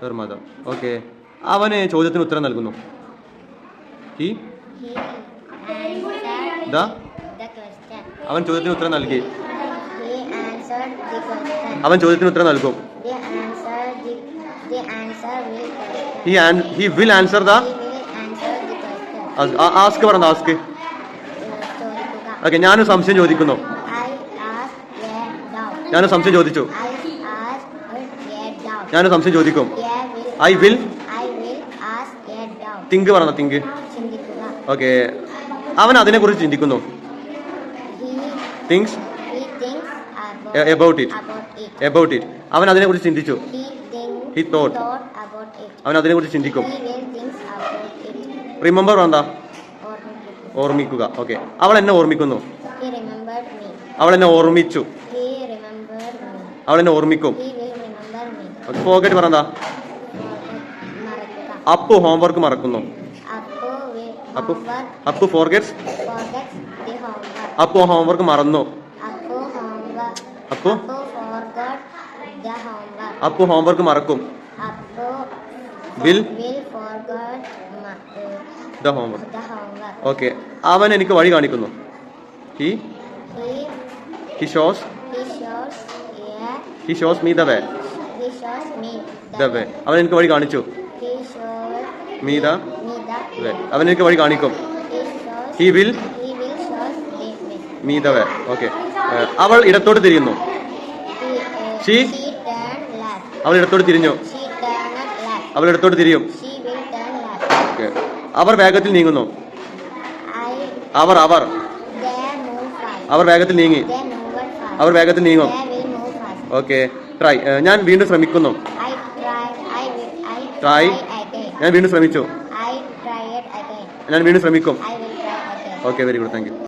Her mother. Okay. അവന് ചോദ്യത്തിന് ഉത്തരം നൽകുന്നു. He answered the the question. അവൻ ചോദ്യത്തിന് ഉത്തരം നൽകി. He answered the question. അവൻ ചോദ്യത്തിന് ഉത്തരം നൽകും. The answer will question. He will answer the He will answer the question. ask പറഞ്ഞ ask. ചോദിക്കുക. ഓക്കെ, ഞാനൊരു സംശയം ചോദിക്കുന്നു. I asked a doubt. ഞാനൊരു സംശയം ചോദിച്ചു. I asked a doubt. ഞാനൊരു സംശയം ചോദിക്കും. I will I will ask a doubt. Think പറഞ്ഞ തിങ്ക്. ചിന്തിക്കുക. ഓക്കെ, അവൻ അതിനെക്കുറിച്ച് ചിന്തിക്കുന്നു. He things thinks about it. about it. അവൻ അതിനെക്കുറിച്ച് ചിന്തിച്ചു. He thought. About it. അവൻ അതിനെക്കുറിച്ച് ചിന്തിക്കും. He will think about it. Remember എന്താ? ഓർമ്മിക്കുക. ഓർമ്മിക്കുക. ഓക്കെ, അവൾ എന്നെ ഓർമ്മിക്കുന്നു. He remembered me. അവൾ എന്നെ ഓർമ്മിച്ചു. He remembered me. അവൾ എന്നെ ഓർമ്മിക്കും. He will remember me. Forget പറഞ്ഞ മറക്കുക. അപ്പു ഹോംവർക്ക് മറക്കുന്നു. Appu Appu forgets. forgets the homework. Appu homework മറന്നു. Appu Appu forgot the homework. Appu homework മറക്കും. Appu Will forgot the homework. the homework. Okay, അവൻ എനിക്ക് വഴി കാണിക്കുന്നു. He He shows me the way. he shows me the way. അവൻ എനിക്ക് വഴി കാണിച്ചു. He shows me the me the way. അവൻ എനിക്ക് വഴി കാണിക്കും. He He will shows the way. Me the way. Okay, അവൾ ഇടത്തോട്ട് തിരിയുന്നു. She turned left. അവൾ ഇടത്തോട്ട് തിരിഞ്ഞു. She turned left. അവൾ ഇടത്തോട്ട് തിരിയും. She will turn left. Okay, അവർ വേഗത്തിൽ നീങ്ങുന്നു. അവർ They move fast. അവർ വേഗത്തിൽ നീങ്ങി. They move fast. അവർ വേഗത്തിൽ നീങ്ങും. They will move fast. Okay, try. ഞാൻ വീണ്ടും ശ്രമിക്കുന്നു. I Try. again. ഞാൻ വീണ്ടും ശ്രമിച്ചു. I tried again. ഞാൻ വീണ്ടും ശ്രമിക്കും. I will try again. Okay, very good, thank you.